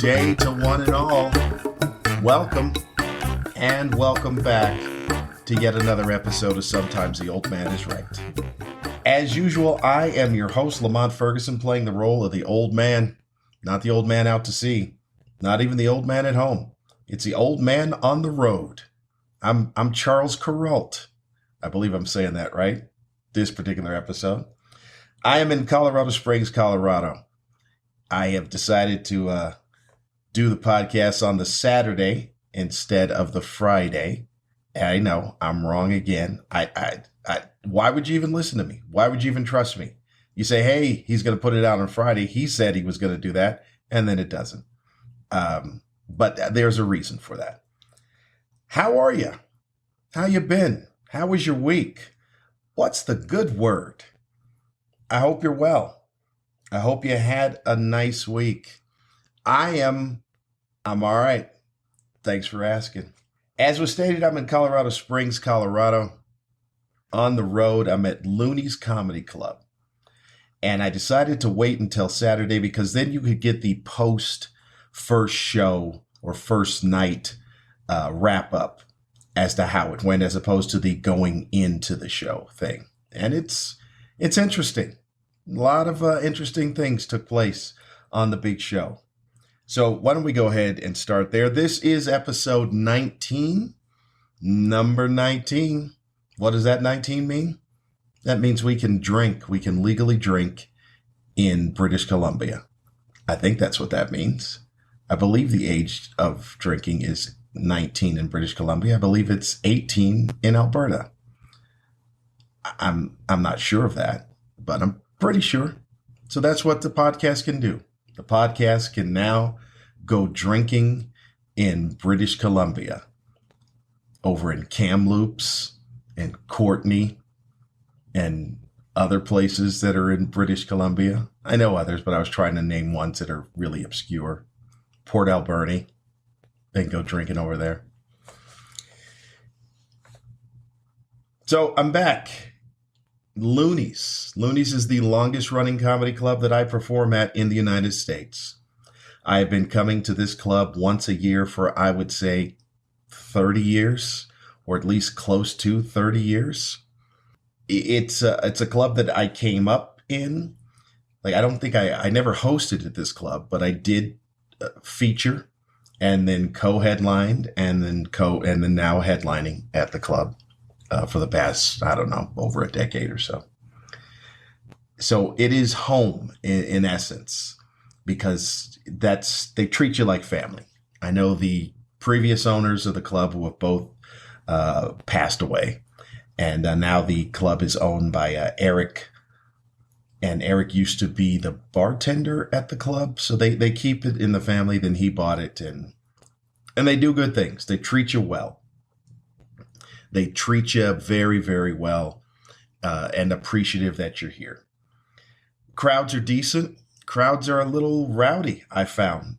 day to one and all. Welcome and welcome back to yet another episode of Sometimes the Old Man is Right. As usual, I am your host, Lamont Ferguson, playing the role of the old man. Not the old man out to sea, not even the old man at home. It's the old man on the road. I'm Charles Carrault. I believe I'm saying that right, this particular episode. I am in Colorado Springs, Colorado. I have decided to do the podcast on the Saturday instead of the Friday. I know I'm wrong again. Why would you even listen to me? Why would you even trust me? You say, hey, he's going to put it out on Friday. He said he was going to do that, and then it doesn't. But there's a reason for that. How are you? How you been? How was your week? What's the good word? I hope you're well. I hope you had a nice week. I'm all right. Thanks for asking. As was stated, I'm in Colorado Springs, Colorado. On the road, I'm at Looney's Comedy Club. And I decided to wait until Saturday because then you could get the post first show or first night wrap up as to how it went as opposed to the going into the show thing. And it's interesting. A lot of interesting things took place on the big show. So why don't we go ahead and start there? This is episode 19, number 19. What does that 19 mean? That means we can drink. We can legally drink in British Columbia. I think that's what that means. I believe the age of drinking is 19 in British Columbia. I believe it's 18 in Alberta. I'm not sure of that, but I'm pretty sure. So that's what the podcast can do. The podcast can now go drinking in British Columbia, over in Kamloops and Courtenay and other places that are in British Columbia. I know others, but I was trying to name ones that are really obscure. Port Alberni. They can go drinking over there. So I'm back. Looney's. Looney's is the longest running comedy club that I perform at in the United States. I have been coming to this club once a year for, I would say, 30 years, or at least close to 30 years. It's a club that I came up in. Like, I don't think I never hosted at this club, but I did feature and then co-headlined and then now headlining at the club. For the past, I don't know, over a decade or so. So it is home in essence, because they treat you like family. I know the previous owners of the club who have both passed away, and now the club is owned by Eric. And Eric used to be the bartender at the club, so they keep it in the family. Then he bought it, and they do good things. They treat you well. They treat you very, very well and appreciative that you're here. Crowds are decent. Crowds are a little rowdy, I found.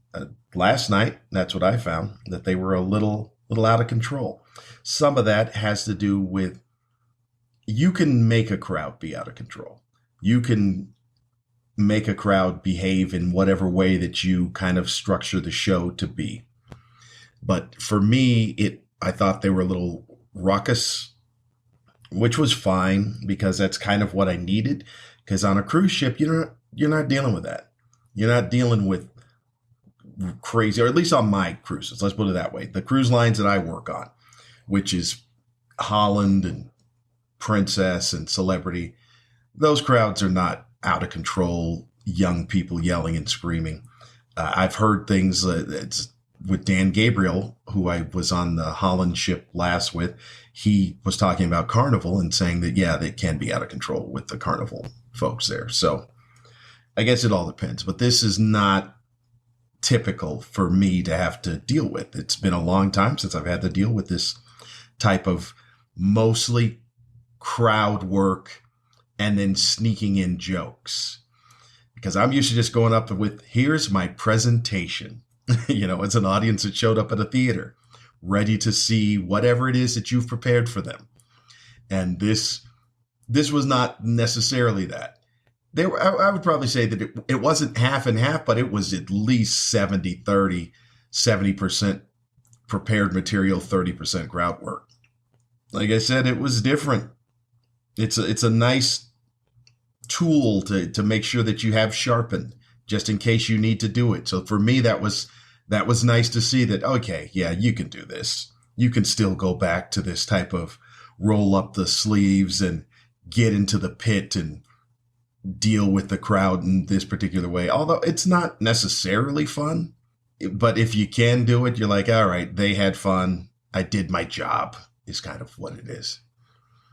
Last night, that's what I found, that they were a little out of control. Some of that has to do with you can make a crowd be out of control. You can make a crowd behave in whatever way that you kind of structure the show to be. But for me, I thought they were a little ruckus, which was fine because that's kind of what I needed. Because on a cruise ship, you're not dealing with that. You're not dealing with crazy, or at least on my cruises. Let's put it that way. The cruise lines that I work on, which is Holland and Princess and Celebrity, those crowds are not out of control. Young people yelling and screaming. I've heard things. It's with Dan Gabriel, who I was on the Holland ship last with. He was talking about Carnival and saying that, yeah, they can be out of control with the Carnival folks there. So I guess it all depends. But this is not typical for me to have to deal with. It's been a long time since I've had to deal with this type of mostly crowd work and then sneaking in jokes. Because I'm used to just going up with, here's my presentation. It's an audience that showed up at a theater, ready to see whatever it is that you've prepared for them. And this was not necessarily that. I would probably say that it wasn't half and half, but it was at least 70-30, 70% prepared material, 30% crowd work. Like I said, it was different. It's a nice tool to make sure that you have sharpened just in case you need to do it. So for me, that was nice to see that, okay, yeah, you can do this. You can still go back to this type of roll up the sleeves and get into the pit and deal with the crowd in this particular way. Although it's not necessarily fun, but if you can do it, you're like, all right, they had fun. I did my job is kind of what it is.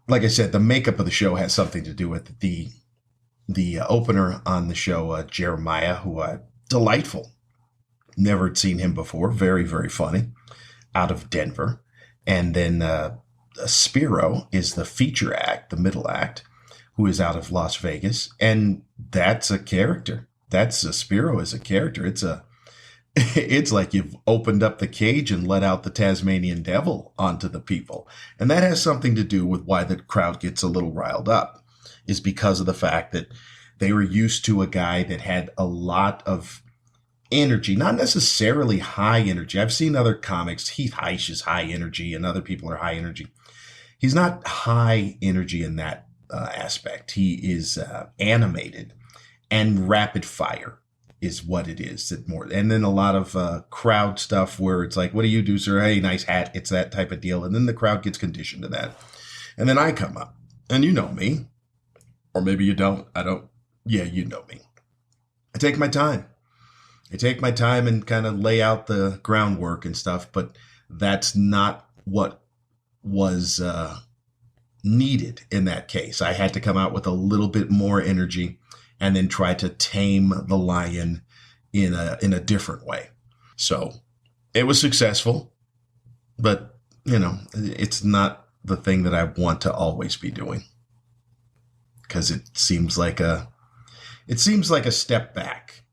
Like I said, the makeup of the show has something to do with the opener on the show, Jeremiah, who delightful. Never had seen him before. Very, very funny. Out of Denver. And then Spiro is the feature act, the middle act, who is out of Las Vegas. And that's a character. Spiro is a character. It's like you've opened up the cage and let out the Tasmanian devil onto the people. And that has something to do with why the crowd gets a little riled up, is because of the fact that they were used to a guy that had a lot of energy, not necessarily high energy. I've seen other comics. Heath Heish is high energy and other people are high energy. He's not high energy in that aspect. He is animated and rapid fire is what it is. And then a lot of crowd stuff where it's like, what do you do, sir? Hey, nice hat. It's that type of deal. And then the crowd gets conditioned to that. And then I come up, and you know me, or maybe you don't. I don't. Yeah, you know me. I take my time. And kind of lay out the groundwork and stuff, but that's not what was needed in that case. I had to come out with a little bit more energy and then try to tame the lion in a different way. So it was successful, but it's not the thing that I want to always be doing, because it seems like a step back.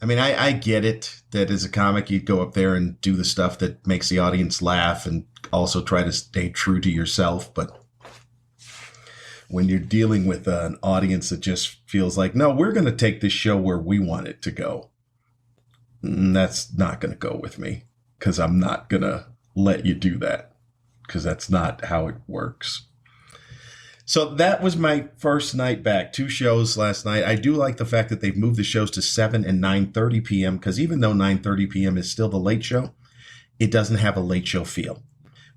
I mean, I get it that as a comic, you'd go up there and do the stuff that makes the audience laugh and also try to stay true to yourself. But when you're dealing with an audience that just feels like, no, we're going to take this show where we want it to go, that's not going to go with me, because I'm not going to let you do that, because that's not how it works. So that was my first night back. 2 shows last night. I do like the fact that they've moved the shows to 7 and 9:30 p.m. because even though 9:30 p.m. is still the late show, it doesn't have a late show feel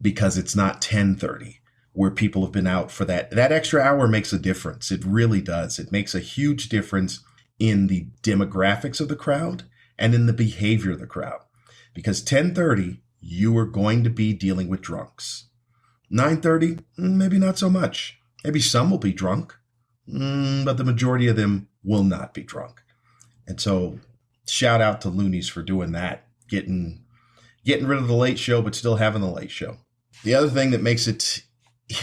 because it's not 10:30 where people have been out for that. That extra hour makes a difference. It really does. It makes a huge difference in the demographics of the crowd and in the behavior of the crowd, because 10:30, you are going to be dealing with drunks. 9:30, maybe not so much. Maybe some will be drunk, but the majority of them will not be drunk. And so shout out to Loonies for doing that, getting rid of the late show, but still having the late show. The other thing that makes it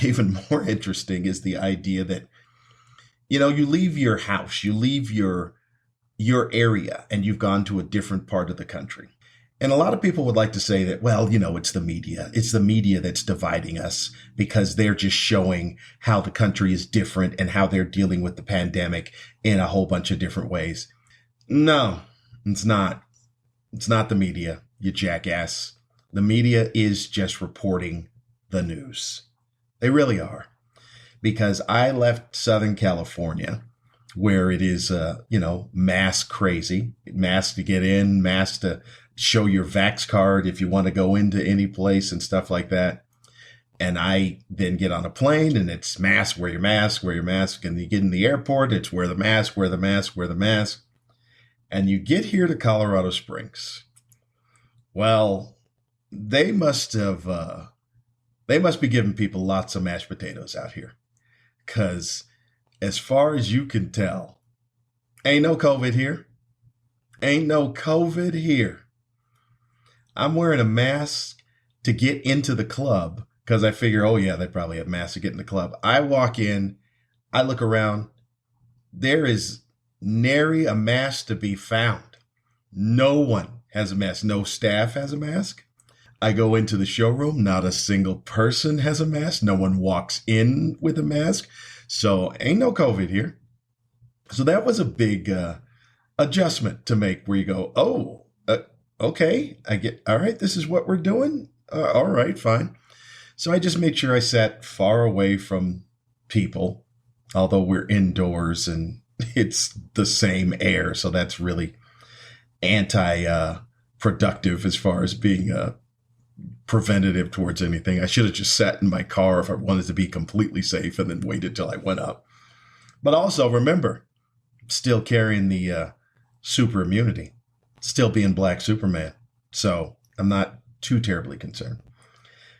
even more interesting is the idea that, you leave your house, you leave your area, and you've gone to a different part of the country. And a lot of people would like to say that, well, it's the media. It's the media that's dividing us because they're just showing how the country is different and how they're dealing with the pandemic in a whole bunch of different ways. No, it's not. It's not the media, you jackass. The media is just reporting the news. They really are. Because I left Southern California, where it is, mask crazy, mask to get in, mask to show your Vax card if you want to go into any place and stuff like that. And I then get on a plane and it's mask, wear your mask, wear your mask. And you get in the airport, it's wear the mask, wear the mask, wear the mask. And you get here to Colorado Springs. Well, they must be giving people lots of mashed potatoes out here. Because as far as you can tell, ain't no COVID here. Ain't no COVID here. I'm wearing a mask to get into the club because I figure, oh yeah, they probably have masks to get in the club. I walk in, I look around. There is nary a mask to be found. No one has a mask. No staff has a mask. I go into the showroom. Not a single person has a mask. No one walks in with a mask. So ain't no COVID here. So that was a big adjustment to make where you go, oh, okay, I get, all right, this is what we're doing. All right, fine. So I just made sure I sat far away from people, although we're indoors and it's the same air. So that's really anti productive as far as being preventative towards anything. I should have just sat in my car if I wanted to be completely safe and then waited till I went up. But also remember, still carrying the super immunity, still being Black Superman. So I'm not too terribly concerned.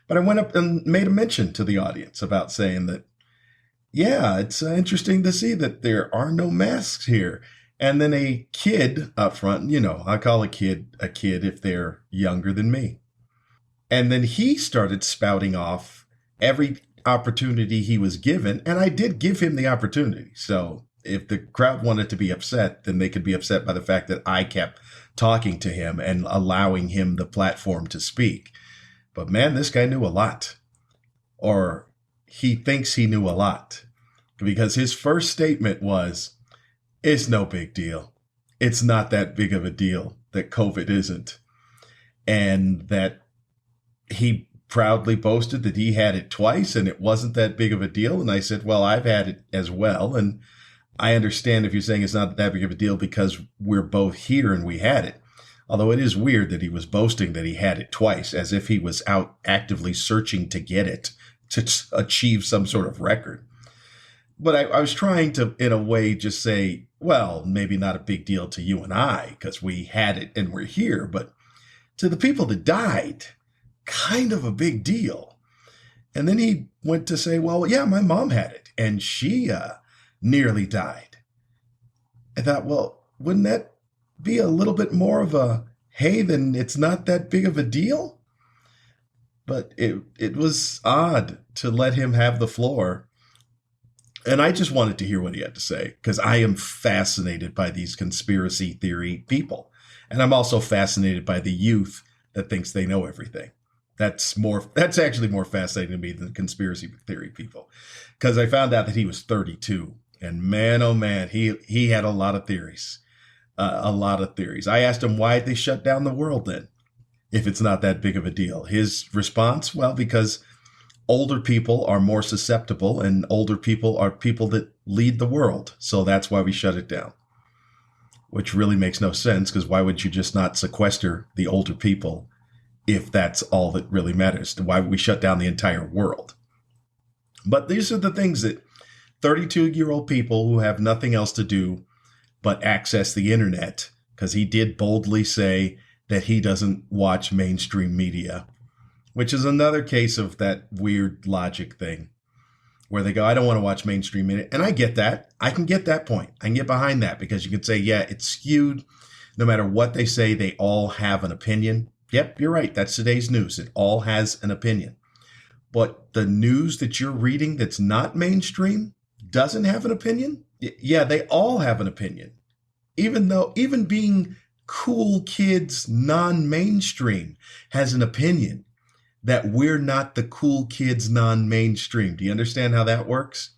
But I went up and made a mention to the audience about saying that, yeah, it's interesting to see that there are no masks here. And then a kid up front, I call a kid if they're younger than me. And then he started spouting off every opportunity he was given. And I did give him the opportunity. So if the crowd wanted to be upset, then they could be upset by the fact that I kept talking to him and allowing him the platform to speak. But man, this guy knew a lot. Or he thinks he knew a lot. Because his first statement was, it's no big deal. It's not that big of a deal that COVID isn't. And that he proudly boasted that he had it twice and it wasn't that big of a deal. And I said, well, I've had it as well. And I understand if you're saying it's not that big of a deal because we're both here and we had it. Although it is weird that he was boasting that he had it twice, as if he was out actively searching to get it, to achieve some sort of record. But I was trying to, in a way, just say, well, maybe not a big deal to you and I, because we had it and we're here. But to the people that died, kind of a big deal. And then he went to say, well, yeah, my mom had it, and she nearly died. I thought, well, wouldn't that be a little bit more of a, hey, then it's not that big of a deal? But it was odd to let him have the floor. And I just wanted to hear what he had to say, because I am fascinated by these conspiracy theory people. And I'm also fascinated by the youth that thinks they know everything. That's actually more fascinating to me than conspiracy theory people, because I found out that he was 32, and man, oh man, he had a lot of theories. I asked him, why they shut down the world then, if it's not that big of a deal? His response, well, because older people are more susceptible, and older people are people that lead the world. So that's why we shut it down, which really makes no sense, because why would you just not sequester the older people if that's all that really matters? Why would we shut down the entire world? But these are the things that 32-year-old people who have nothing else to do but access the internet, because he did boldly say that he doesn't watch mainstream media, which is another case of that weird logic thing where they go, I don't want to watch mainstream media. And I get that. I can get that point. I can get behind that, because you can say, yeah, it's skewed. No matter what they say, they all have an opinion. Yep, you're right. That's today's news. It all has an opinion. But the news that you're reading that's not mainstream doesn't have an opinion? Yeah, they all have an opinion. Even being cool kids non-mainstream has an opinion that we're not the cool kids non-mainstream. Do you understand how that works?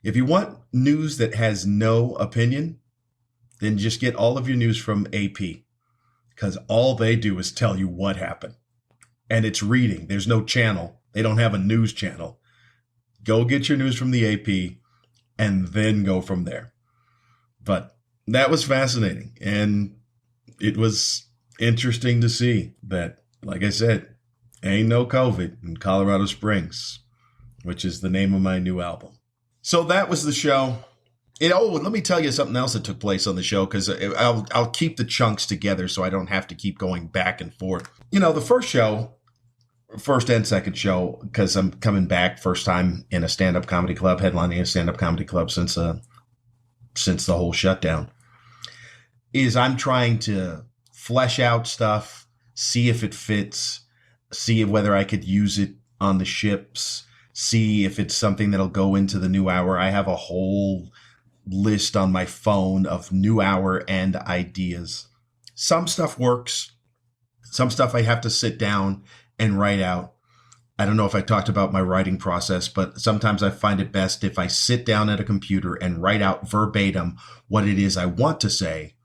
If you want news that has no opinion, then just get all of your news from AP, because all they do is tell you what happened. And it's reading. There's no channel. They don't have a news channel. Go get your news from the AP and then go from there. But that was fascinating. And it was interesting to see that, like I said, ain't no COVID in Colorado Springs, which is the name of my new album. So that was the show. Let me tell you something else that took place on the show, because I'll keep the chunks together so I don't have to keep going back and forth. The first and second show, because I'm coming back first time in a stand-up comedy club, headlining a stand-up comedy club since the whole shutdown, is I'm trying to flesh out stuff, see if it fits, see whether I could use it on the ships, see if it's something that'll go into the new hour. I have a whole list on my phone of new hour and ideas. Some stuff works. Some stuff I have to sit down and write out. I don't know if I talked about my writing process, but sometimes I find it best if I sit down at a computer and write out verbatim what it is I want to say,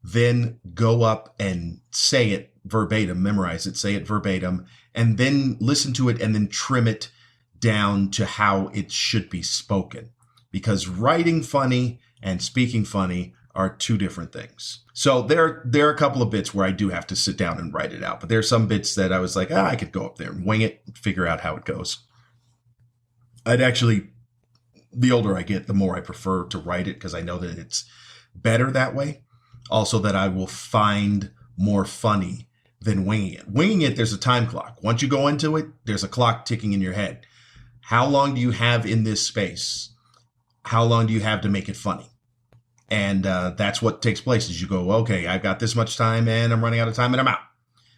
then go up and say it verbatim, memorize it, say it verbatim, and then listen to it and then trim it down to how it should be spoken. Because writing funny and speaking funny are two different things. So there are a couple of bits where I do have to sit down and write it out. But there are some bits that I was like, I could go up there and wing it, figure out how it goes. The older I get, the more I prefer to write it because I know that it's better that way. Also that I will find more funny than winging it. Winging it, there's a time clock. Once you go into it, there's a clock ticking in your head. How long do you have in this space? How long do you have to make it funny? And that's what takes place is you go, okay, I've got this much time and I'm running out of time and I'm out.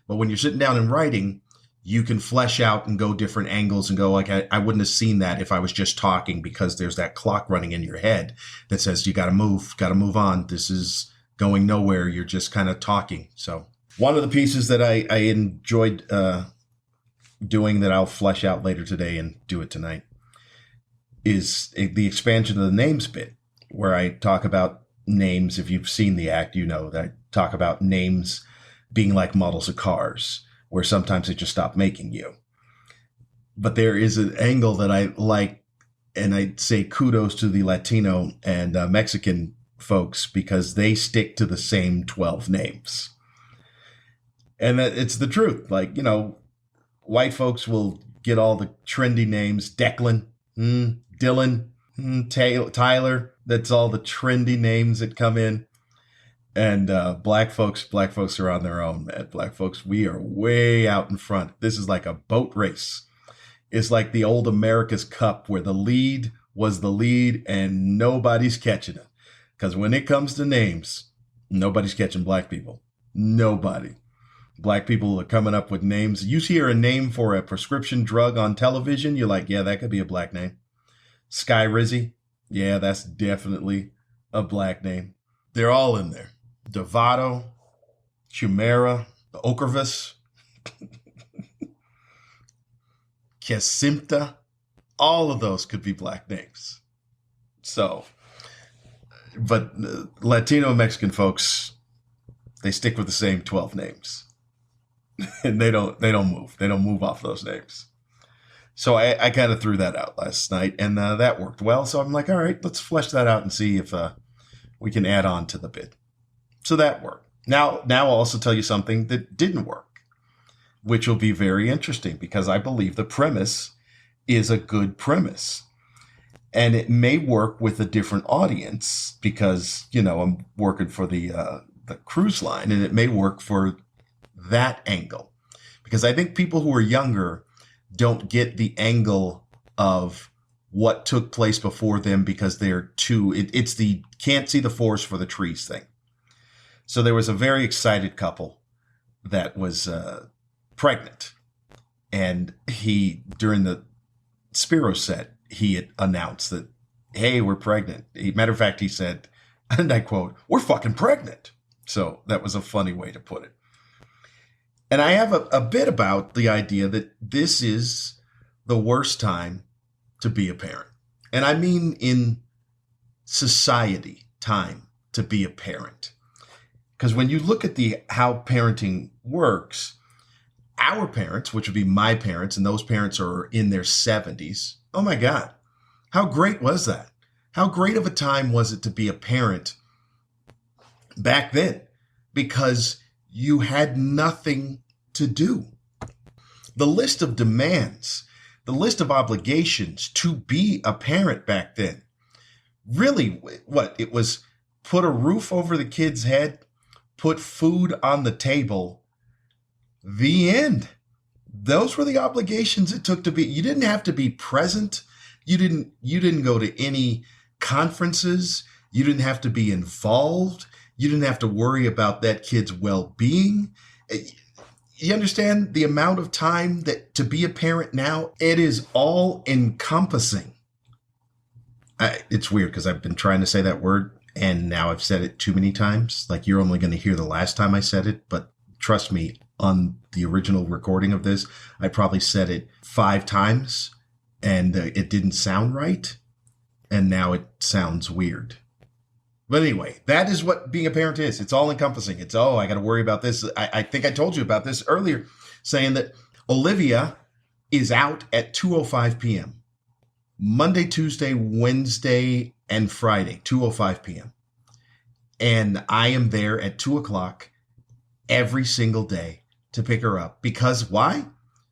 But when you're sitting down and writing, you can flesh out and go different angles and go like, I wouldn't have seen that if I was just talking because there's that clock running in your head that says you got to move on. This is going nowhere. You're just kind of talking. So one of the pieces that I enjoyed doing that I'll flesh out later today and do it tonight is the expansion of the names bit where I talk about names. If you've seen the act, you know that I talk about names being like models of cars, where sometimes they just stop making you. But there is an angle that I like, and I say kudos to the Latino and Mexican folks because they stick to the same 12 names. And that it's the truth. Like, white folks will get all the trendy names, Declan, Dylan, Tyler. That's all the trendy names that come in. And black folks are on their own, man. Black folks, we are way out in front. This is like a boat race. It's like the old America's Cup where the lead was the lead and nobody's catching it. Because when it comes to names, nobody's catching black people. Nobody. Black people are coming up with names. You hear a name for a prescription drug on television, you're like, yeah, that could be a black name. Sky Rizzy. Yeah, that's definitely a black name. They're all in there. Dovato, Chimera, Okervis, Kesimpta. All of those could be black names. So, but Latino and Mexican folks, they stick with the same 12 names. And they don't move. They don't move off those names. So I kind of threw that out last night, and that worked well. So I'm like, all right, let's flesh that out and see if we can add on to the bit. So that worked. Now I'll also tell you something that didn't work, which will be very interesting because I believe the premise is a good premise. And it may work with a different audience because, I'm working for the cruise line, and it may work for that angle. Because I think people who are younger don't get the angle of what took place before them because they're it's the can't see the forest for the trees thing. So there was a very excited couple that was pregnant. And during the Spiro set, he had announced that, hey, we're pregnant. Matter of fact, he said, and I quote, "We're fucking pregnant." So that was a funny way to put it. And I have a bit about the idea that this is the worst time to be a parent. And I mean in society time to be a parent. Because when you look at how parenting works, our parents, which would be my parents, and those parents are in their 70s. Oh my God. How great was that? How great of a time was it to be a parent back then? Because you had nothing to do. The list of demands, the list of obligations to be a parent back then, really, it was put a roof over the kid's head, put food on the table, the end. Those were the obligations it took to be. You didn't have to be present. You didn't go to any conferences. You didn't have to be involved. You didn't have to worry about that kid's well-being. You understand the amount of time that to be a parent now, it is all encompassing. It's weird because I've been trying to say that word and now I've said it too many times. Like you're only going to hear the last time I said it, but trust me, on the original recording of this, I probably said it 5 times and it didn't sound right. And now it sounds weird. But anyway, that is what being a parent is. It's all encompassing. It's, I got to worry about this. I think I told you about this earlier, saying that Olivia is out at 2:05 p.m. Monday, Tuesday, Wednesday, and Friday, 2:05 p.m. And I am there at 2 o'clock every single day to pick her up. Because why?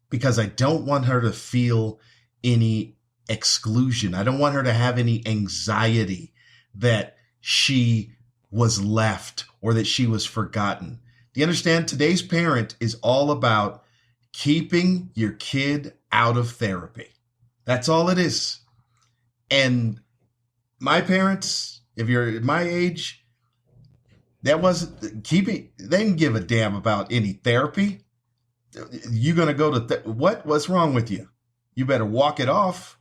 Because I don't want her to feel any exclusion. I don't want her to have any anxiety that she was left or that she was forgotten. Do you understand? Today's parent is all about keeping your kid out of therapy. That's all it is. And my parents, if you're my age, that wasn't keeping, they didn't give a damn about any therapy. You're going to go to, what's wrong with you? You better walk it off.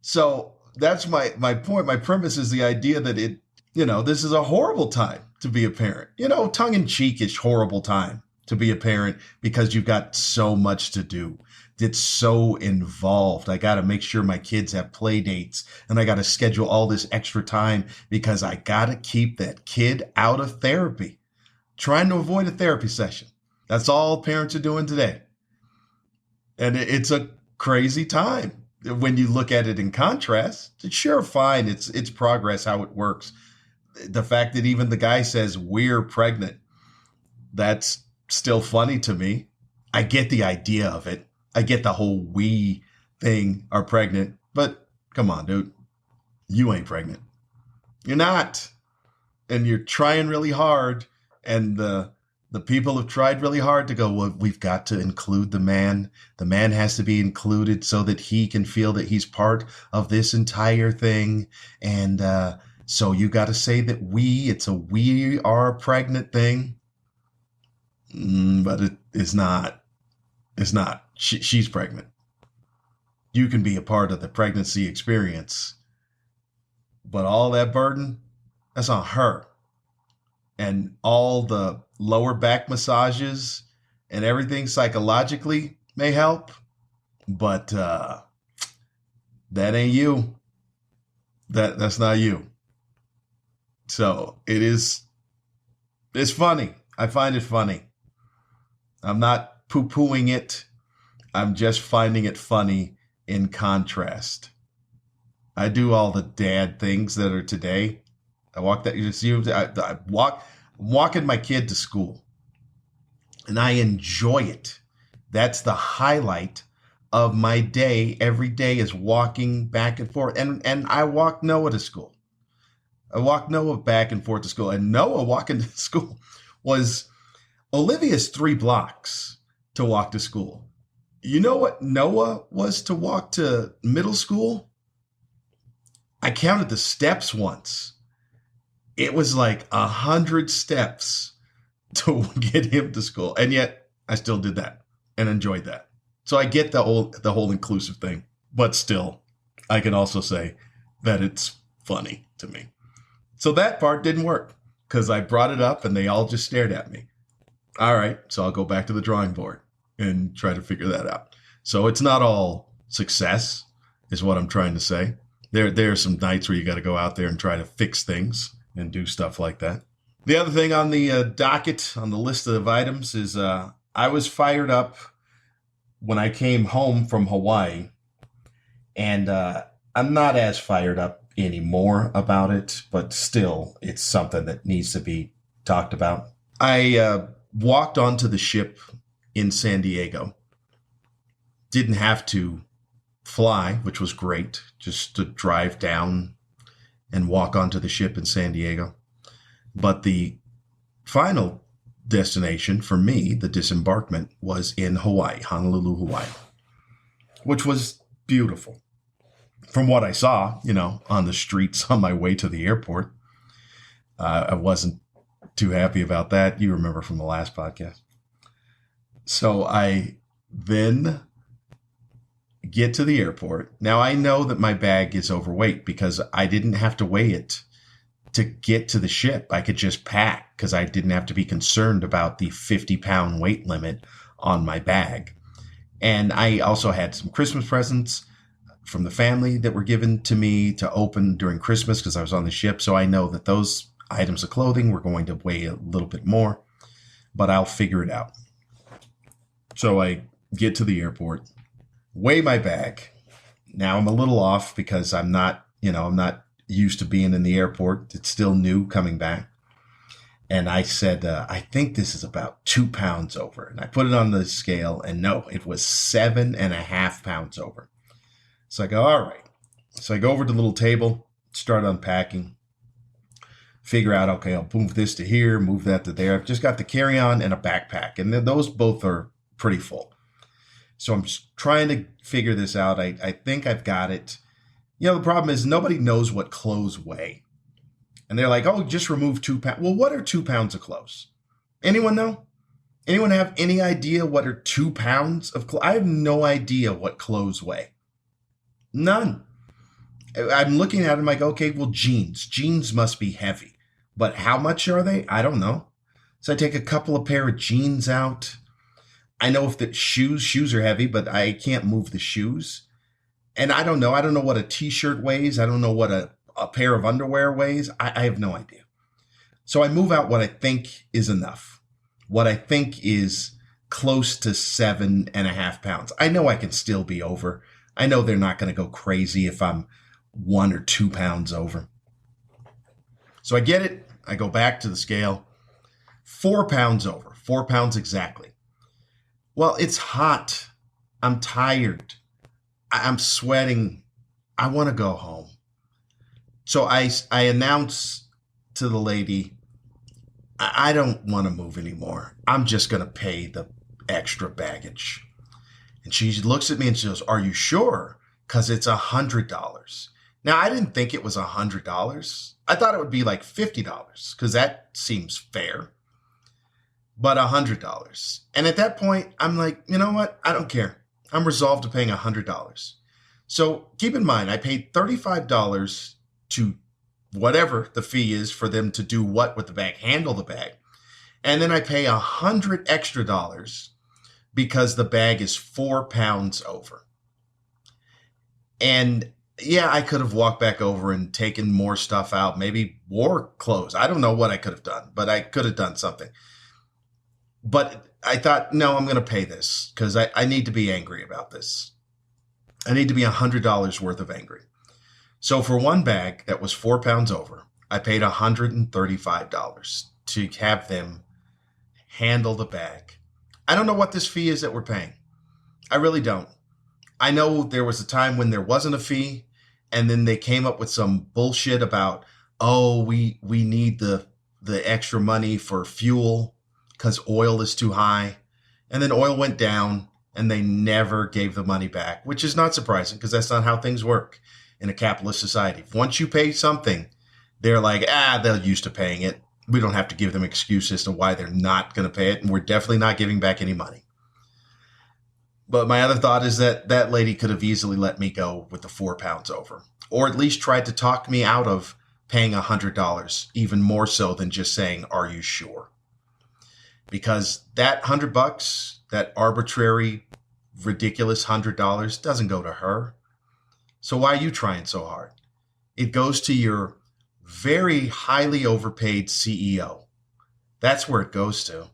So that's my point. My premise is the idea that this is a horrible time to be a parent. Tongue in cheek-ish horrible time to be a parent because you've got so much to do. It's so involved. I got to make sure my kids have play dates and I got to schedule all this extra time because I got to keep that kid out of therapy, trying to avoid a therapy session. That's all parents are doing today. And it's a crazy time when you look at it in contrast. It's sure fine. It's progress, how it works. The fact that even the guy says we're pregnant, that's still funny to me. I get the idea of it. I get the whole we thing are pregnant, but come on, dude, you ain't pregnant. You're not. And you're trying really hard. And the people have tried really hard to go, well, we've got to include the man. The man has to be included so that he can feel that he's part of this entire thing. And so you got to say that it's a we are pregnant thing. But it is not. It's not. She's pregnant. You can be a part of the pregnancy experience, but all that burden, that's on her. And all the lower back massages and everything psychologically may help, but that ain't you. That's not you. So it's funny. I find it funny. I'm not poo-pooing it. I'm just finding it funny in contrast. I do all the dad things that are today. I'm walking my kid to school and I enjoy it. That's the highlight of my day. Every day is walking back and forth. And I walk Noah to school. I walk Noah back and forth to school. And Noah walking to school was Olivia's 3 blocks to walk to school. You know what Noah was to walk to middle school? I counted the steps once. It was like 100 steps to get him to school. And yet I still did that and enjoyed that. So I get the whole inclusive thing, but still I can also say that it's funny to me. So that part didn't work because I brought it up and they all just stared at me. All right. So I'll go back to the drawing board and try to figure that out. So it's not all success is what I'm trying to say. There are some nights where you got to go out there and try to fix things and do stuff like that. The other thing on the docket, on the list of items is I was fired up when I came home from Hawaii, and I'm not as fired up anymore about it, but still it's something that needs to be talked about. I walked onto the ship in San Diego. Didn't have to fly, which was great, just to drive down and walk onto the ship in San Diego. But the final destination for me, the disembarkment, was in Hawaii, Honolulu, Hawaii, which was beautiful. From what I saw, on the streets on my way to the airport, I wasn't too happy about that. You remember from the last podcast. So I then get to the airport. Now I know that my bag is overweight because I didn't have to weigh it to get to the ship. I could just pack because I didn't have to be concerned about the 50-pound weight limit on my bag. And I also had some Christmas presents from the family that were given to me to open during Christmas because I was on the ship. So I know that those items of clothing were going to weigh a little bit more, but I'll figure it out. So I get to the airport, weigh my bag. Now I'm a little off because I'm not used to being in the airport. It's still new coming back. And I said, I think this is about 2 pounds over. And I put it on the scale, and no, it was 7.5 pounds over. So I go, all right. So I go over to the little table, start unpacking, figure out, okay, I'll move this to here, move that to there. I've just got the carry-on and a backpack, and then those both are pretty full. So I'm just trying to figure this out. I think I've got it. The problem is nobody knows what clothes weigh. And they're like, oh, just remove 2 pounds. Well, what are 2 pounds of clothes? Anyone know? Anyone have any idea what are 2 pounds of clothes? I have no idea what clothes weigh. None. I'm looking at them like, okay, well, jeans. Jeans must be heavy. But how much are they? I don't know. So I take a couple of pair of jeans out. I know if the shoes are heavy, but I can't move the shoes. And I don't know. I don't know what a t-shirt weighs. I don't know what a pair of underwear weighs. I have no idea. So I move out what I think is enough. What I think is close to 7.5 pounds. I know I can still be over. I know they're not going to go crazy if I'm 1 or 2 pounds over. So I get it. I go back to the scale. 4 pounds over. 4 pounds exactly. Well, it's hot. I'm tired. I'm sweating. I want to go home. So I announce to the lady, I don't want to move anymore. I'm just going to pay the extra baggage. And she looks at me and she goes, are you sure? Because it's $100. Now, I didn't think it was $100. I thought it would be like $50 because that seems fair. But $100. And at that point, I'm like, you know what? I don't care. I'm resolved to paying $100. So keep in mind, I paid $35 to whatever the fee is for them to do what with the bag, handle the bag. And then I pay $100 extra because the bag is 4 pounds over. And yeah, I could have walked back over and taken more stuff out, maybe wore clothes. I don't know what I could have done, but I could have done something. But I thought, no, I'm going to pay this because I need to be angry about this. I need to be $100 worth of angry. So for one bag that was 4 pounds over, I paid $135 to have them handle the bag. I don't know what this fee is that we're paying. I really don't. I know there was a time when there wasn't a fee, and then they came up with some bullshit about, oh, we need the extra money for fuel because oil is too high. And then oil went down, and they never gave the money back, which is not surprising because that's not how things work in a capitalist society. Once you pay something, they're like, they're used to paying it. We don't have to give them excuses as to why they're not going to pay it, and we're definitely not giving back any money. But my other thought is that that lady could have easily let me go with the 4 pounds over, or at least tried to talk me out of paying $100, even more so than just saying, are you sure? Because that $100, that arbitrary, ridiculous $100 doesn't go to her. So why are you trying so hard? It goes to your very highly overpaid CEO. That's where it goes to.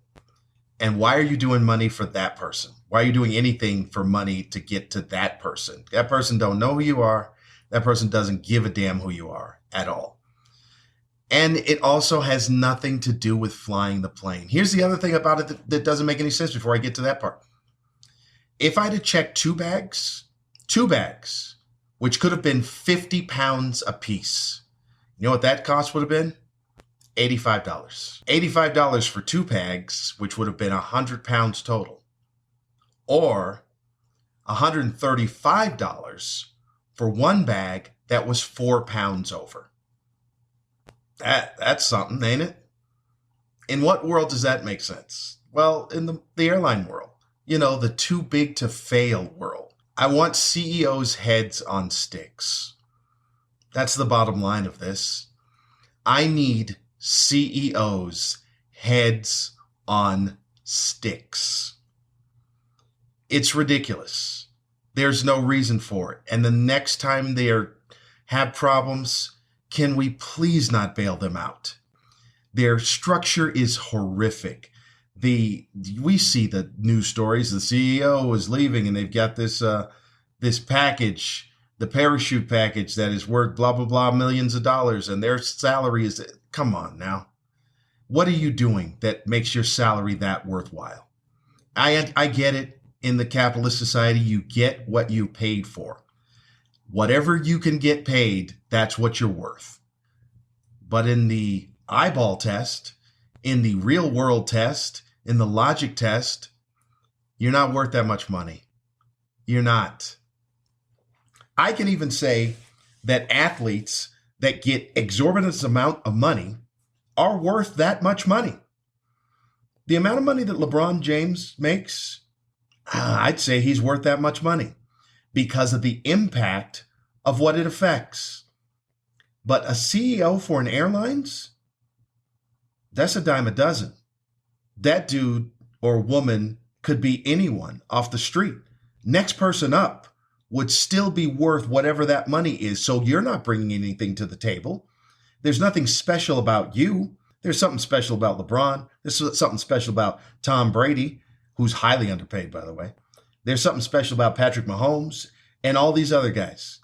And why are you doing money for that person? Why are you doing anything for money to get to that person? That person don't know who you are. That person doesn't give a damn who you are at all. And it also has nothing to do with flying the plane. Here's the other thing about it that doesn't make any sense before I get to that part. If I had to check two bags, which could have been 50 pounds apiece, you know what that cost would have been? $85. $85 for 2 bags, which would have been 100 pounds total. Or $135 for one bag that was 4 pounds over. That's something, ain't it? In what world does that make sense? Well, in the airline world. The too big to fail world. I want CEOs' heads on sticks. That's the bottom line of this. I need CEOs heads on sticks. It's ridiculous. There's no reason for it. And the next time they have problems, can we please not bail them out? Their structure is horrific. We see the news stories. The CEO is leaving, and they've got this package, the parachute package that is worth blah blah blah millions of dollars, and their salary is. Come on now, what are you doing that makes your salary that worthwhile? I get it. In the capitalist society, you get what you paid for. Whatever you can get paid, that's what you're worth. But in the eyeball test, in the real world test, in the logic test, you're not worth that much money. You're not. I can even say that athletes that get exorbitant amount of money are worth that much money. The amount of money that LeBron James makes, I'd say he's worth that much money because of the impact of what it affects. But a CEO for an airlines, that's a dime a dozen. That dude or woman could be anyone off the street. Next person up would still be worth whatever that money is. So you're not bringing anything to the table. There's nothing special about you. There's something special about LeBron. There's something special about Tom Brady, who's highly underpaid, by the way. There's something special about Patrick Mahomes and all these other guys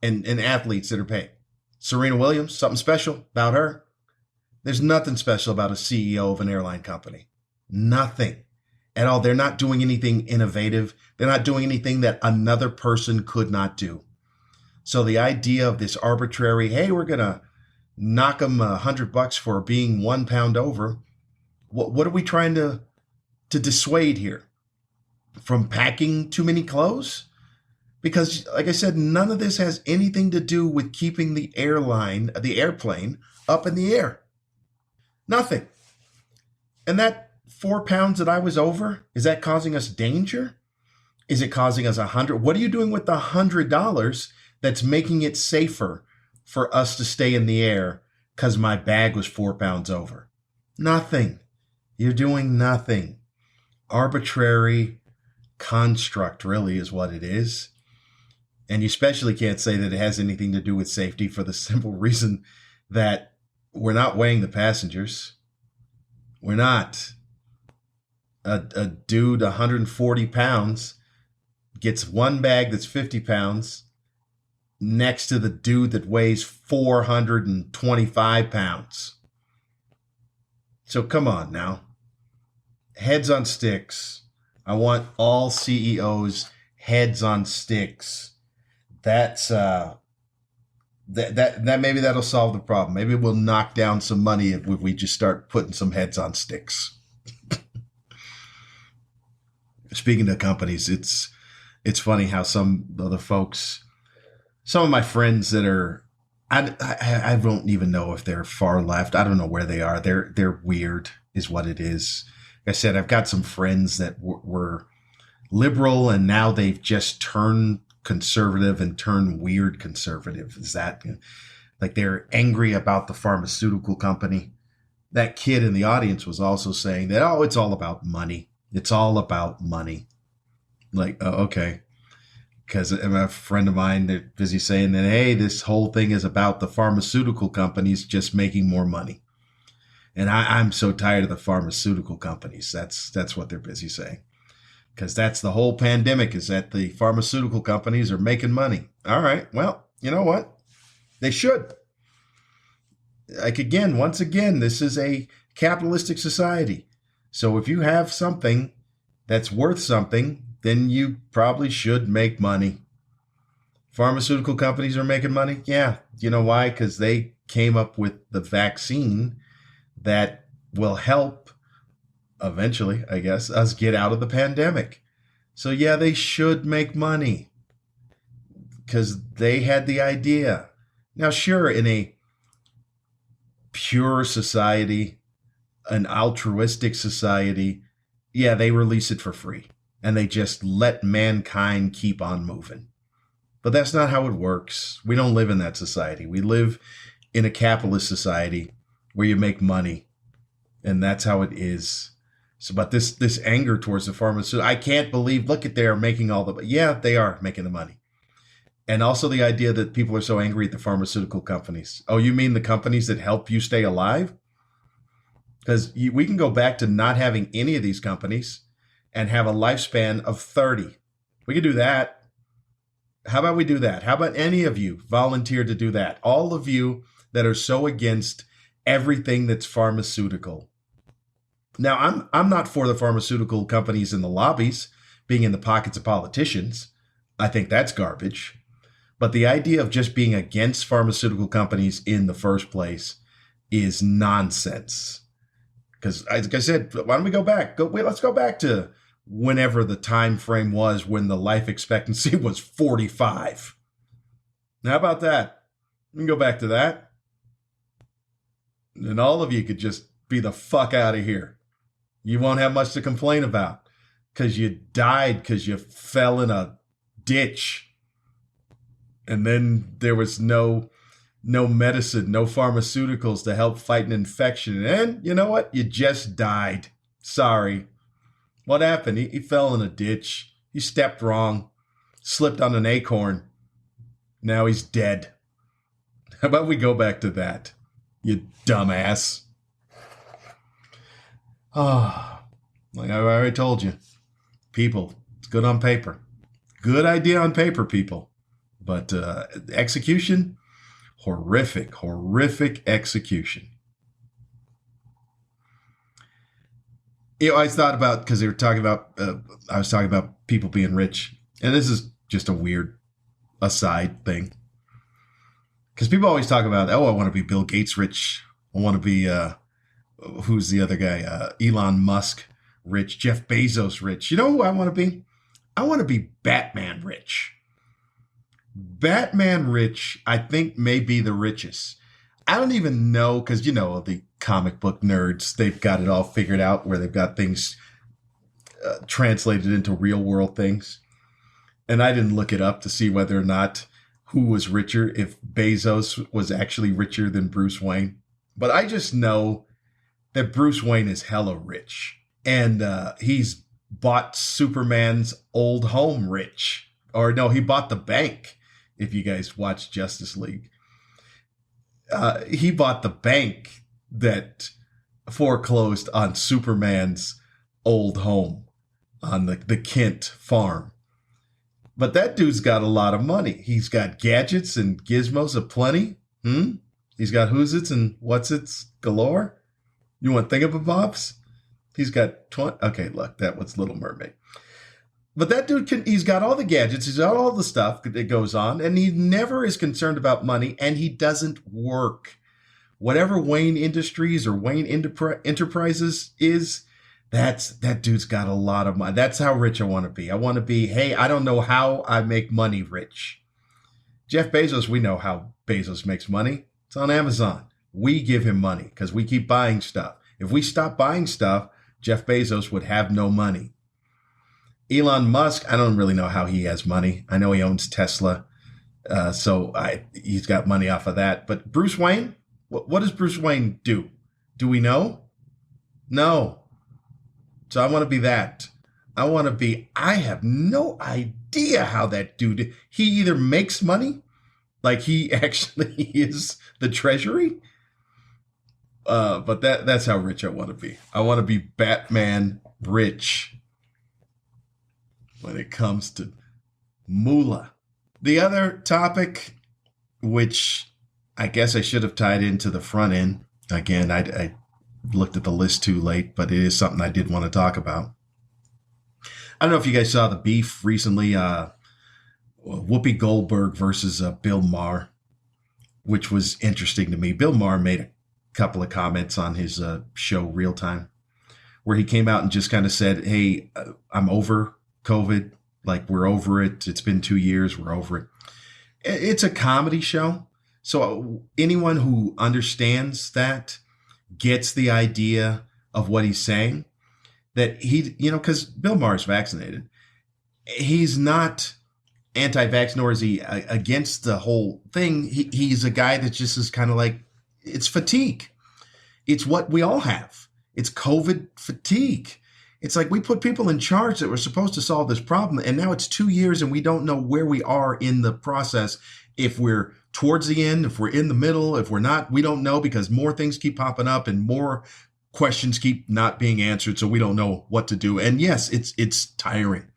and athletes that are paid. Serena Williams, something special about her. There's nothing special about a CEO of an airline company. Nothing at all. They're not doing anything innovative. They're not doing anything that another person could not do. So the idea of this arbitrary, hey, we're going to knock them $100 for being 1 pound over. What are we trying to dissuade here? From packing too many clothes? Because, like I said, none of this has anything to do with keeping the airplane up in the air. Nothing. And that 4 pounds that I was over, is that causing us danger? Is it causing us $100? What are you doing with the $100 that's making it safer for us to stay in the air because my bag was 4 pounds over? Nothing. You're doing nothing. Arbitrary construct really is what it is. And you especially can't say that it has anything to do with safety for the simple reason that we're not weighing the passengers. We're not. A dude 140 pounds gets one bag that's 50 pounds next to the dude that weighs 425 pounds. So come on now. Heads on sticks. I want all CEOs heads on sticks. That's that maybe that'll solve the problem. Maybe we'll knock down some money if we just start putting some heads on sticks. Speaking of companies, it's funny how some of the folks, some of my friends that are, I don't even know if they're far left. I don't know where they are. They're weird is what it is. Like I said, I've got some friends that were liberal and now they've just turned conservative and turned weird conservative. Is that like they're angry about the pharmaceutical company? That kid in the audience was also saying that, oh, it's all about money. It's all about money. Like, okay. Because a friend of mine, they're busy saying that, hey, this whole thing is about the pharmaceutical companies just making more money. And I'm so tired of the pharmaceutical companies. That's what they're busy saying. Because that's the whole pandemic, is that the pharmaceutical companies are making money. All right. Well, you know what? They should. Like, once again, this is a capitalistic society. So if you have something that's worth something, then you probably should make money. Pharmaceutical companies are making money. Yeah. You know why? Because they came up with the vaccine that will help eventually, I guess, us get out of the pandemic. So yeah, they should make money because they had the idea. Now, sure, in a pure society, an altruistic society, yeah, they release it for free and they just let mankind keep on moving. But that's not how it works. We don't live in that society. We live in a capitalist society where you make money, and that's how it is. So, but this anger towards the pharmaceutical, I can't believe, look at, they're making all the, yeah, they are making the money. And also the idea that people are so angry at the pharmaceutical companies. Oh, you mean the companies that help you stay alive? Because we can go back to not having any of these companies and have a lifespan of 30. We could do that. How about we do that? How about any of you volunteer to do that? All of you that are so against everything that's pharmaceutical. Now, I'm not for the pharmaceutical companies in the lobbies being in the pockets of politicians. I think that's garbage. But the idea of just being against pharmaceutical companies in the first place is nonsense. Because, like I said, why don't we go back? Let's go back to whenever the time frame was when the life expectancy was 45. How about that? We can go back to that. And all of you could just be the fuck out of here. You won't have much to complain about because you died because you fell in a ditch. And then there was no medicine, no pharmaceuticals to help fight an infection. And you know what? You just died. Sorry. What happened? He fell in a ditch. He stepped wrong, slipped on an acorn. Now he's dead. How about we go back to that, you dumbass? Oh, like I already told you, people, it's good on paper. Good idea on paper, people. But execution, horrific execution. You know, I thought about, because they were talking about, I was talking about people being rich. And this is just a weird aside thing. Because people always talk about, oh, I want to be Bill Gates rich. I want to be, who's the other guy? Elon Musk rich. Jeff Bezos rich. You know who I want to be? I want to be Batman rich. Batman rich, I think, may be the richest. I don't even know, because, you know, the comic book nerds, they've got it all figured out where they've got things translated into real world things. And I didn't look it up to see whether or not who was richer, if Bezos was actually richer than Bruce Wayne. But I just know that Bruce Wayne is hella rich. And he's bought Superman's old home rich. Or no, he bought the bank. If you guys watch Justice League, he bought the bank that foreclosed on Superman's old home on the Kent farm. But that dude's got a lot of money. He's got gadgets and gizmos aplenty. He's got who's-its and what's-its galore. You want thingamabobs? He's got 20. Okay, look, that was Little Mermaid. But that dude, he's got all the gadgets, he's got all the stuff that goes on, and he never is concerned about money, and he doesn't work. Whatever Wayne Industries or Wayne Enterprises is, that dude's got a lot of money. That's how rich I want to be. I want to be, hey, I don't know how I make money rich. Jeff Bezos, we know how Bezos makes money. It's on Amazon. We give him money because we keep buying stuff. If we stop buying stuff, Jeff Bezos would have no money. Elon Musk, I don't really know how he has money. I know he owns Tesla, so he's got money off of that. But Bruce Wayne, what does Bruce Wayne do? Do we know? No. So I want to be that. I have no idea how that dude, he either makes money, like he actually is the treasury, but that's how rich I want to be. I want to be Batman rich. When it comes to moolah. The other topic, which I guess I should have tied into the front end. Again, I looked at the list too late, but it is something I did want to talk about. I don't know if you guys saw the beef recently, Whoopi Goldberg versus Bill Maher, which was interesting to me. Bill Maher made a couple of comments on his show Real Time, where he came out and just kind of said, hey, I'm over COVID, like we're over it. It's been 2 years. We're over it. It's a comedy show. So anyone who understands that gets the idea of what he's saying, that he, you know, because Bill Maher's vaccinated. He's not anti-vax nor is he against the whole thing. He's a guy that just is kind of like, it's fatigue. It's what we all have. It's COVID fatigue. It's like we put people in charge that were supposed to solve this problem, and now it's 2 years and we don't know where we are in the process. If we're towards the end, if we're in the middle, if we're not, we don't know, because more things keep popping up and more questions keep not being answered, so we don't know what to do. And yes, it's tiring.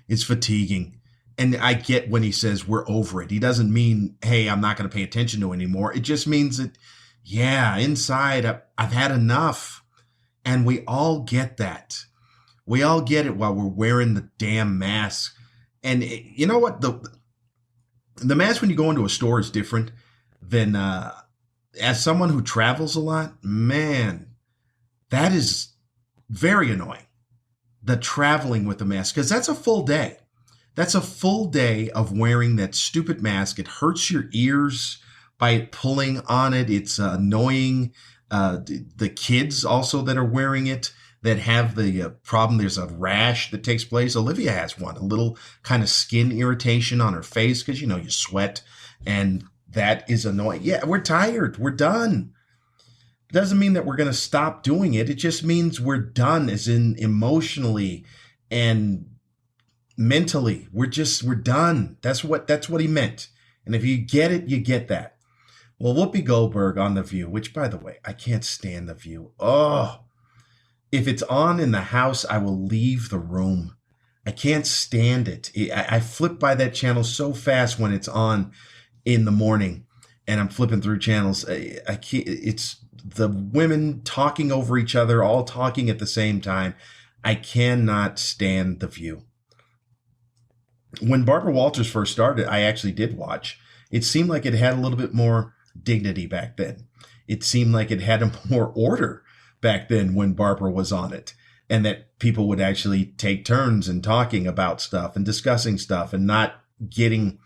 It's fatiguing. And I get when he says we're over it. He doesn't mean, hey, I'm not going to pay attention to it anymore. It just means that, yeah, inside I've had enough. And we all get that. We all get it while we're wearing the damn mask. And you know what? The mask when you go into a store is different than as someone who travels a lot. Man, that is very annoying. The traveling with the mask, because that's a full day. That's a full day of wearing that stupid mask. It hurts your ears by pulling on it. It's annoying. The kids also that are wearing it that have the problem. There's a rash that takes place. Olivia has one, a little kind of skin irritation on her face because, you sweat, and that is annoying. Yeah, we're tired. We're done. It doesn't mean that we're going to stop doing it. It just means we're done, as in emotionally and mentally. We're done. That's what he meant. And if you get it, you get that. Well, Whoopi Goldberg on The View, which, by the way, I can't stand The View. Oh, if it's on in the house, I will leave the room. I can't stand it. I flip by that channel so fast when it's on in the morning and I'm flipping through channels. I can't, it's the women talking over each other, all talking at the same time. I cannot stand The View. When Barbara Walters first started, I actually did watch. It seemed like it had a little bit more dignity back then. It seemed like it had more order back then when Barbara was on it, and that people would actually take turns in talking about stuff and discussing stuff and not getting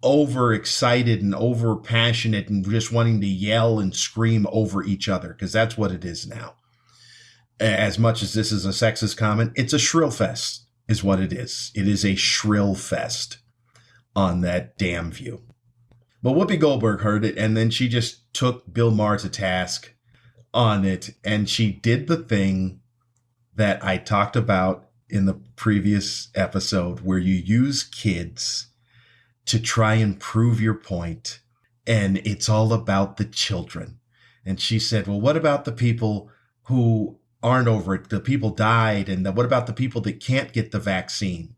overexcited and over passionate and just wanting to yell and scream over each other, because that's what it is now. As much as this is a sexist comment, it's a shrill fest is what it is. It is a shrill fest on that damn View. But Whoopi Goldberg heard it, and then she just took Bill Maher to task on it, and she did the thing that I talked about in the previous episode, where you use kids to try and prove your point, and it's all about the children. And she said, well, what about the people who aren't over it? The people died, and what about the people that can't get the vaccine?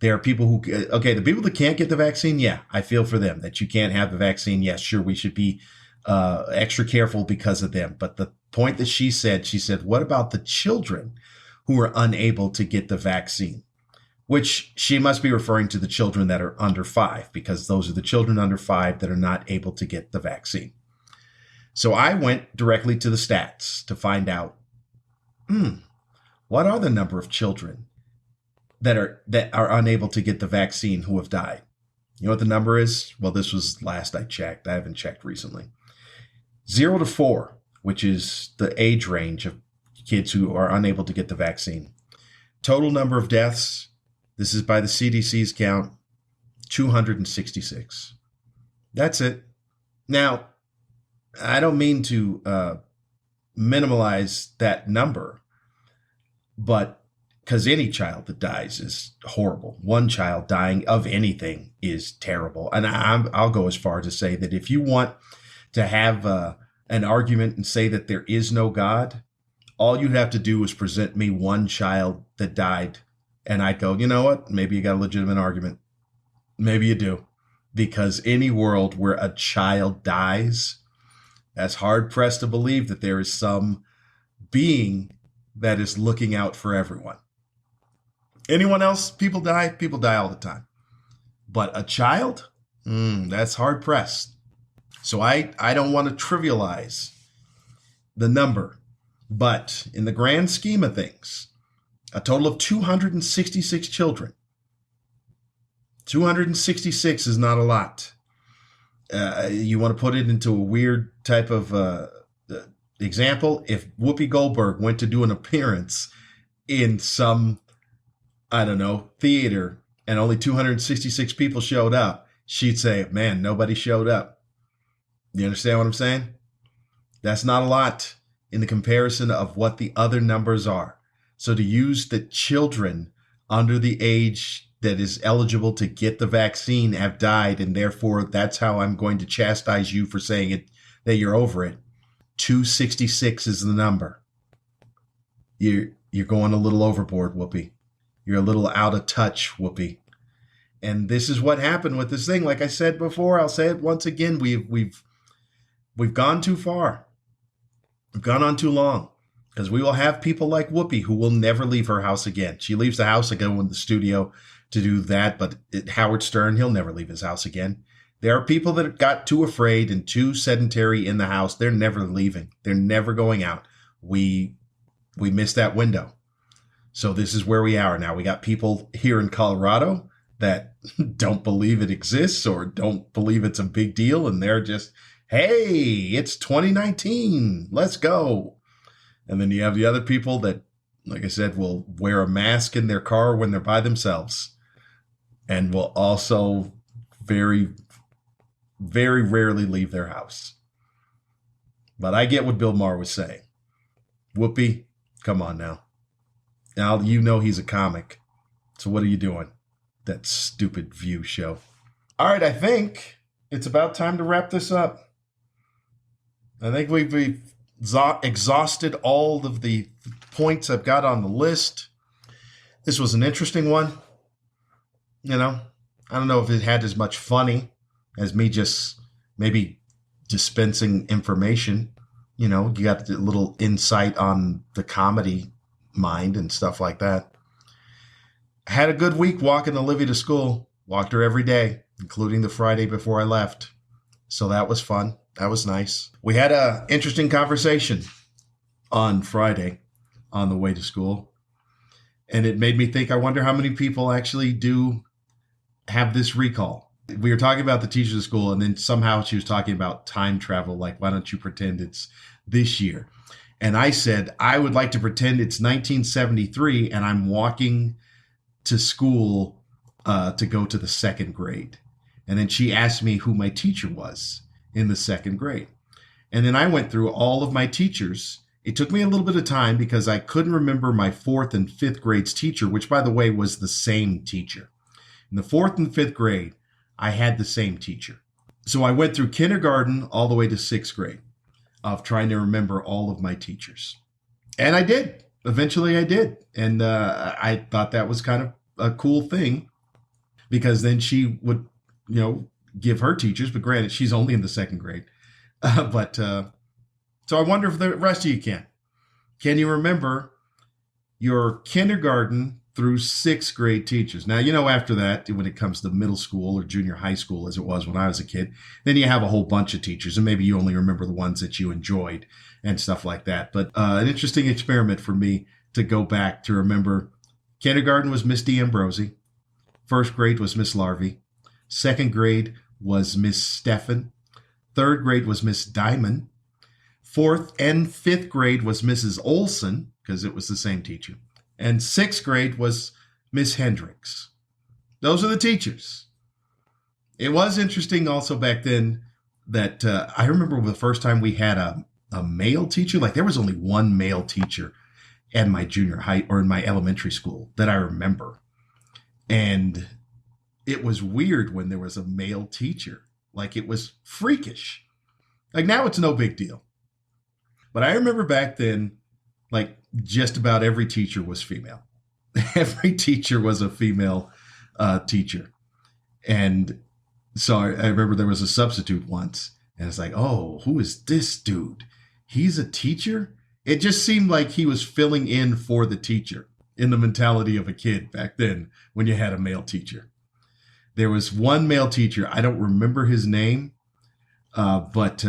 There are people who, okay, the people that can't get the vaccine, yeah, I feel for them, that you can't have the vaccine. Yes, sure, we should be extra careful because of them. But the point that she said, what about the children who are unable to get the vaccine? Which she must be referring to the children that are under 5, because those are the children under 5 that are not able to get the vaccine. So I went directly to the stats to find out, what are the number of children that are unable to get the vaccine who have died? You know what the number is? Well, this was last I checked. I haven't checked recently. 0 to 4, which is the age range of kids who are unable to get the vaccine. Total number of deaths, this is by the CDC's count, 266. That's it. Now, I don't mean to minimize that number, but because any child that dies is horrible. One child dying of anything is terrible. And I'll go as far as to say that if you want to have an argument and say that there is no God, all you have to do is present me one child that died, and I'd go, you know what? Maybe you got a legitimate argument. Maybe you do. Because any world where a child dies, that's hard pressed to believe that there is some being that is looking out for everyone. Anyone else? People die all the time. But a child? That's hard pressed. So I don't want to trivialize the number. But in the grand scheme of things, a total of 266 children. 266 is not a lot. You want to put it into a weird type of example? If Whoopi Goldberg went to do an appearance in some, I don't know, theater and only 266 people showed up, she'd say, man, nobody showed up. You understand what I'm saying? That's not a lot in the comparison of what the other numbers are. So to use the children under the age that is eligible to get the vaccine have died, and therefore that's how I'm going to chastise you for saying it, that you're over it. 266 is the number. You're going a little overboard, Whoopi. You're a little out of touch, Whoopi. And this is what happened with this thing. Like I said before, I'll say it once again. We've gone too far. We've gone on too long, because we will have people like Whoopi who will never leave her house again. She leaves the house to go in the studio to do that, but Howard Stern, he'll never leave his house again. There are people that got too afraid and too sedentary in the house. They're never leaving. They're never going out. We missed that window. So this is where we are now. We got people here in Colorado that don't believe it exists or don't believe it's a big deal, and they're just, hey, it's 2019, let's go. And then you have the other people that, like I said, will wear a mask in their car when they're by themselves, and will also very, very rarely leave their house. But I get what Bill Maher was saying. Whoopi, come on now. Now you know he's a comic. So what are you doing? That stupid View show. All right, I think it's about time to wrap this up. I think we've exhausted all of the points I've got on the list. This was an interesting one. You know, I don't know if it had as much funny as me just maybe dispensing information. You know, you got a little insight on the comedy mind and stuff like that. I had a good week walking Olivia to school. Walked her every day, including the Friday before I left. So that was fun. That was nice. We had an interesting conversation on Friday on the way to school. And it made me think, I wonder how many people actually do have this recall. We were talking about the teachers of school, and then somehow she was talking about time travel. Like, why don't you pretend it's this year? And I said, I would like to pretend it's 1973 and I'm walking to school to go to the second grade. And then she asked me who my teacher was in the second grade. And then I went through all of my teachers. It took me a little bit of time because I couldn't remember my fourth and fifth grade's teacher, which, by the way, was the same teacher. In the fourth and fifth grade, I had the same teacher. So I went through kindergarten all the way to sixth grade of trying to remember all of my teachers. And I did. Eventually I did. And I thought that was kind of a cool thing, because then she would, you know, give her teachers, but granted, she's only in the second grade. So I wonder if the rest of you can. Can you remember your kindergarten through sixth grade teachers? Now, you know, after that, when it comes to middle school or junior high school, as it was when I was a kid, then you have a whole bunch of teachers, and maybe you only remember the ones that you enjoyed and stuff like that. But an interesting experiment for me to go back to remember. Kindergarten was Miss D'Ambrosi. First grade was Miss Larvey. Second grade was Miss Steffen. Third grade was Miss Diamond. Fourth and fifth grade was Mrs. Olson, because it was the same teacher. And sixth grade was Miss Hendricks. Those are the teachers. It was interesting also back then that I remember the first time we had a male teacher. Like, there was only one male teacher at my junior high or in my elementary school that I remember. And it was weird when there was a male teacher. Like, it was freakish. Like, now it's no big deal. But I remember back then, like, just about every teacher was female. Every teacher was a female teacher. And so I remember there was a substitute once, and it's like, oh, who is this dude? He's a teacher? It just seemed like he was filling in for the teacher in the mentality of a kid back then when you had a male teacher. There was one male teacher. I don't remember his name, but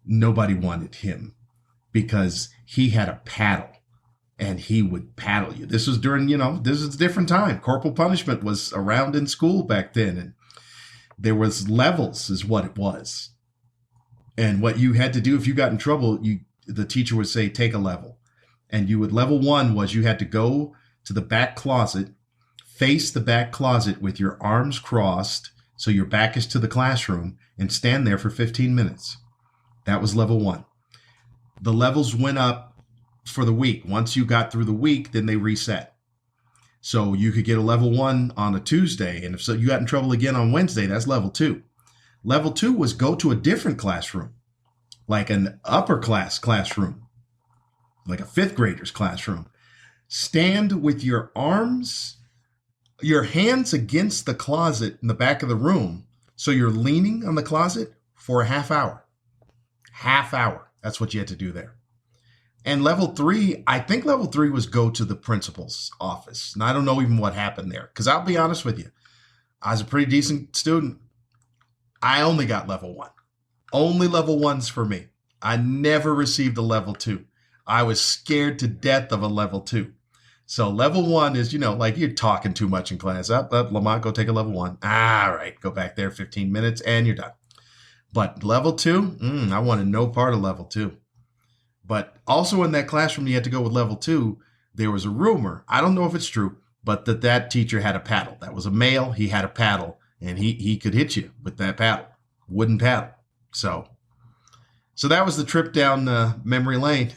nobody wanted him because he had a paddle and he would paddle you. This was during, this is a different time. Corporal punishment was around in school back then. And there was levels is what it was. And what you had to do if you got in trouble, the teacher would say, take a level. And level one was you had to go to the back closet, face the back closet with your arms crossed so your back is to the classroom and stand there for 15 minutes. That was level 1. The levels went up for the week. Once you got through the week, then they reset. So you could get a level 1 on a Tuesday, and if so you got in trouble again on Wednesday, that's level 2. Level 2 was go to a different classroom, like an upper class classroom, like a 5th grader's classroom. Stand with your hands against the closet in the back of the room, so you're leaning on the closet for a half hour. Half hour. That's what you had to do there. And level 3, I think level 3 was go to the principal's office. And I don't know even what happened there, because I'll be honest with you. I was a pretty decent student. I only got level 1. Only level 1s for me. I never received a level 2. I was scared to death of a level 2. So level 1 is, like you're talking too much in class. Up, Lamont, go take a level 1. All right, go back there 15 minutes and you're done. But level 2, I wanted no part of level 2. But also in that classroom you had to go with level 2, there was a rumor, I don't know if it's true, but that teacher had a paddle. That was a male, he had a paddle, and he could hit you with that paddle, wooden paddle. So that was the trip down memory lane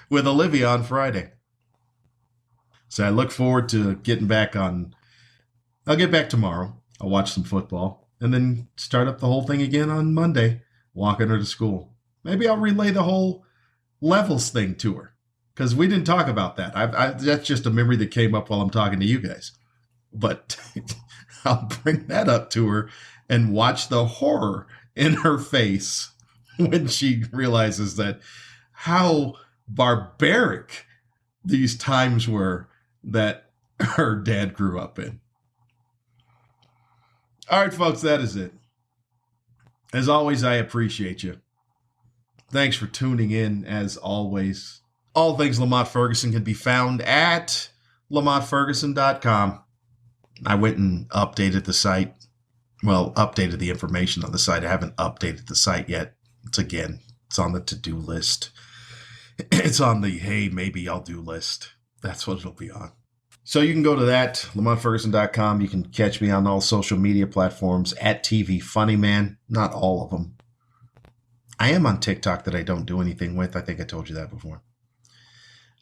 with Olivia on Friday. So I look forward to getting back on. I'll get back tomorrow. I'll watch some football and then start up the whole thing again on Monday, walking her to school. Maybe I'll relay the whole levels thing to her, because we didn't talk about that. That's just a memory that came up while I'm talking to you guys. But I'll bring that up to her and watch the horror in her face when she realizes that how barbaric these times were that her dad grew up in. All right, folks, that is it. As always, I appreciate you. Thanks for tuning in, as always. All things Lamont Ferguson can be found at lamontferguson.com. I went and updated the site. Well, updated the information on the site. I haven't updated the site yet. It's on the to-do list. It's on the, hey, maybe I'll do list. That's what it'll be on. So you can go to that, lamontferguson.com. You can catch me on all social media platforms at TV Funnyman. Not all of them. I am on TikTok that I don't do anything with. I think I told you that before.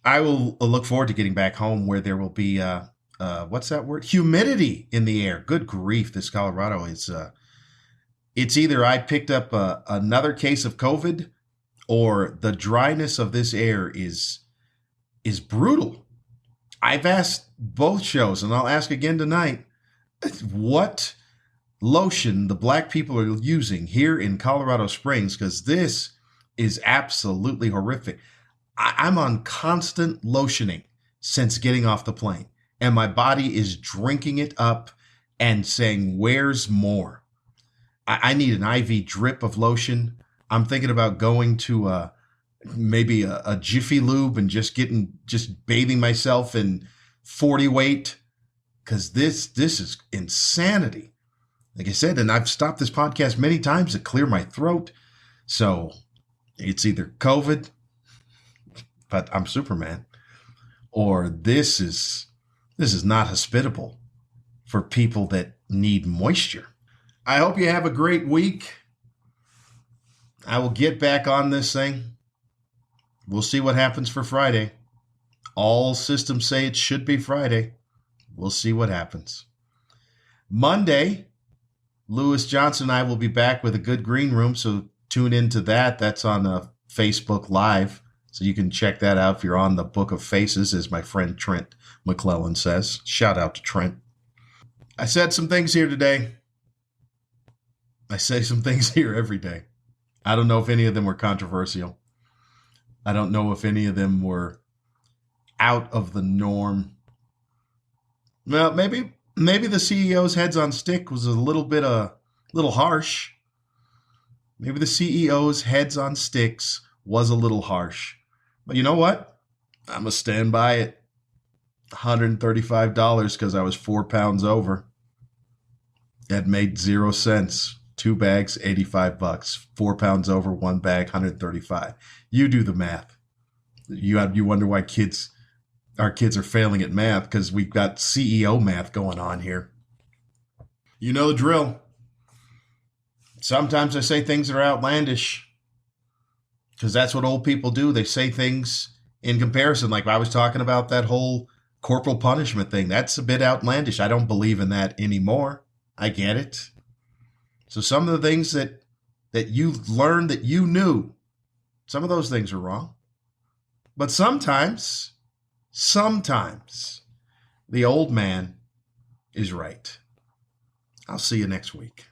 I will look forward to getting back home where there will be, what's that word? Humidity in the air. Good grief. This Colorado is, it's either I picked up another case of COVID or the dryness of this air is brutal. I've asked both shows, and I'll ask again tonight, what lotion the black people are using here in Colorado Springs, because this is absolutely horrific. I'm on constant lotioning since getting off the plane, and my body is drinking it up and saying, where's more? I need an IV drip of lotion. I'm thinking about going to maybe a Jiffy Lube and just bathing myself in 40 weight, because this is insanity. Like I said, and I've stopped this podcast many times to clear my throat. So it's either COVID, but I'm Superman, or this is not hospitable for people that need moisture. I hope you have a great week. I will get back on this thing. We'll see what happens for Friday. All systems say it should be Friday. We'll see what happens. Monday, Lewis Johnson and I will be back with a good green room, so tune into that. That's on Facebook Live, so you can check that out if you're on the Book of Faces, as my friend Trent McClellan says. Shout out to Trent. I said some things here today. I say some things here every day. I don't know if any of them were controversial. I don't know if any of them were out of the norm. Well, maybe the CEO's heads on stick was a little harsh. Maybe the CEO's heads on sticks was a little harsh. But you know what? I'm going to stand by it. $135 because I was 4 pounds over. That made 0 cents. 2 bags, $85. 4 pounds over, 1 bag, $135. You do the math. You wonder why kids our kids are failing at math because we've got CEO math going on here. You know the drill. Sometimes I say things that are outlandish because that's what old people do. They say things in comparison. Like I was talking about that whole corporal punishment thing. That's a bit outlandish. I don't believe in that anymore. I get it. So some of the things that you learned that you knew, some of those things are wrong. But sometimes the old man is right. I'll see you next week.